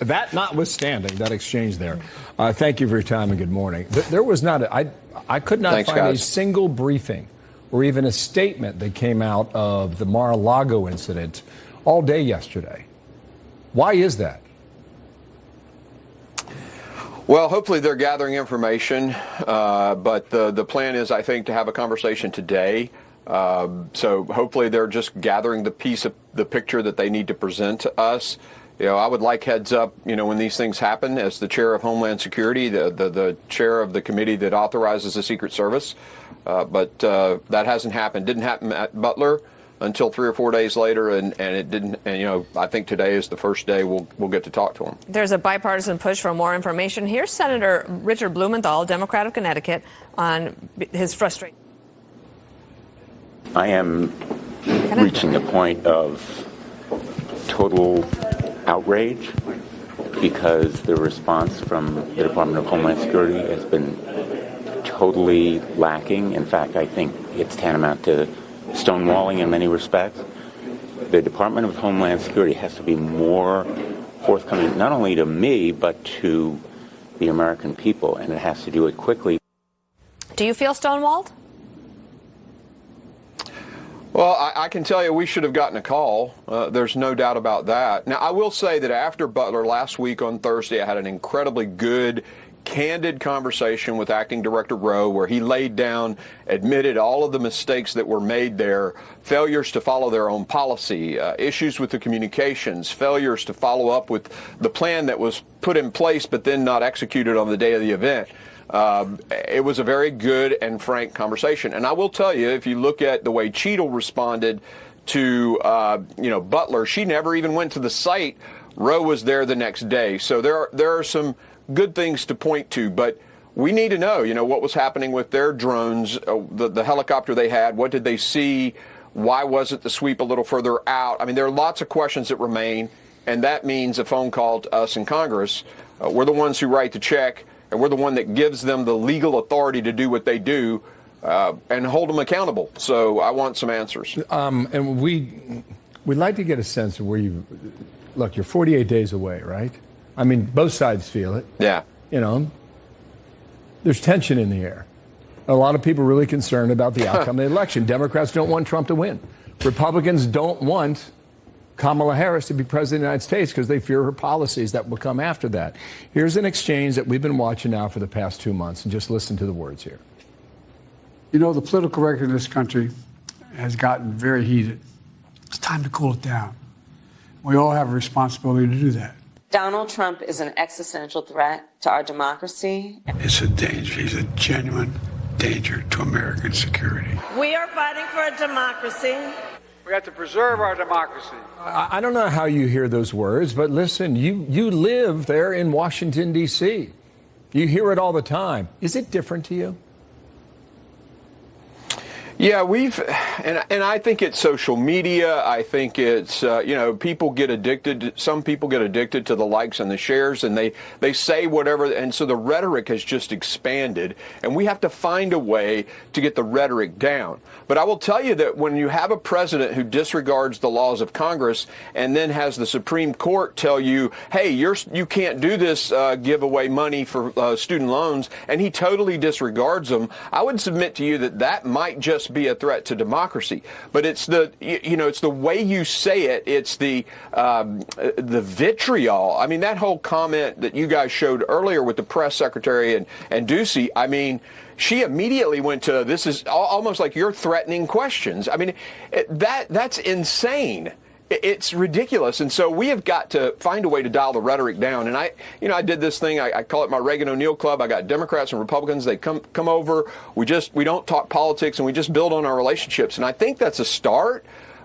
That notwithstanding, that exchange there, thank you for your time and good morning. There was not, I could not find a single briefing or even a statement that came out of the Mar-a-Lago incident all day yesterday. Why is that? Well, hopefully they're gathering information, but the plan is, I think, to have a conversation today. So hopefully they're just gathering the piece of the picture that they need to present to us. You know, I would like heads up, you know, when these things happen as the chair of Homeland Security, the chair of the committee that authorizes the Secret Service. But that hasn't happened. Didn't happen at Butler until 3 or 4 days later, and it didn't. And you know, I think today is the first day we'll get to talk to him. There's a bipartisan push for more information. Here's Senator Richard Blumenthal, Democrat of Connecticut, on his frustration. I am reaching a point of total outrage because the response from the Department of Homeland Security has been totally lacking. In fact, I think it's tantamount to stonewalling in many respects. The Department of Homeland Security has to be more forthcoming, not only to me, but to the American people, and it has to do it quickly. Do you feel stonewalled? Well, I can tell you we should have gotten a call. There's no doubt about that. Now, I will say that after Butler last week on Thursday, I had an incredibly good, candid conversation with Acting Director Rowe, where he laid down, admitted all of the mistakes that were made there, failures to follow their own policy, issues with the communications, failures to follow up with the plan that was put in place but then not executed on the day of the event. It was a very good and frank conversation. And I will tell you, if you look at the way Cheadle responded to, Butler, she never even went to the site. Rowe was there the next day. So there are some good things to point to, but we need to know, what was happening with their drones, the helicopter they had. What did they see? Why wasn't the sweep a little further out? I mean, there are lots of questions that remain, and that means a phone call to us in Congress. We're the ones who write the check. And we're the one that gives them the legal authority to do what they do and hold them accountable. So I want some answers. And we'd like to get a sense of where look, you're 48 days away, right? I mean, both sides feel it. Yeah. There's tension in the air. A lot of people are really concerned about the outcome of the election. Democrats don't want Trump to win. Republicans don't want Kamala Harris to be president of the United States because they fear her policies that will come after that. Here's an exchange that we've been watching now for the past 2 months, and just listen to the words here. The political record in this country has gotten very heated. It's time to cool it down. We all have a responsibility to do that. Donald Trump is an existential threat to our democracy. It's a danger. He's a genuine danger to American security. We are fighting for a democracy. We have to preserve our democracy. I don't know how you hear those words, but listen, you live there in Washington, D.C. You hear it all the time. Is it different to you? Yeah, and I think it's social media. I think it's, people get addicted. Some people get addicted to the likes and the shares, and they say whatever. And so the rhetoric has just expanded, and we have to find a way to get the rhetoric down. But I will tell you that when you have a president who disregards the laws of Congress and then has the Supreme Court tell you, hey, you can't do this, give away money for student loans, and he totally disregards them, I would submit to you that might just be a threat to democracy. But it's it's the way you say it. It's the vitriol. I mean, that whole comment that you guys showed earlier with the press secretary and Ducey, I mean, she immediately went to, this is almost like you're threatening questions. I mean, that's insane. It's ridiculous. And so we have got to find a way to dial the rhetoric down. And I did this thing. I call it my Reagan O'Neill Club. I got Democrats and Republicans. They come over. We don't talk politics, and we just build on our relationships. And I think that's a start.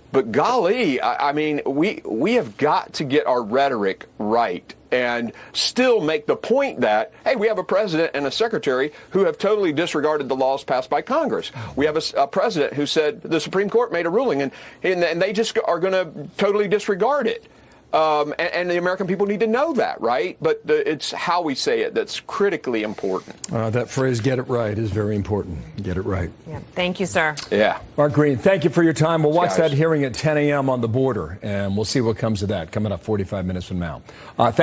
But golly, I mean, we have got to get our rhetoric right and still make the point that, hey, we have a president and a secretary who have totally disregarded the laws passed by Congress. We have a president who said the Supreme Court made a ruling, and they just are going to totally disregard it. And the American people need to know that, right? But it's how we say it that's critically important. That phrase, get it right, is very important. Get it right. Yeah. Thank you, sir. Yeah. Mark Green, thank you for your time. We'll watch that hearing at 10 a.m. on the border, and we'll see what comes of that coming up 45 minutes from now. Thank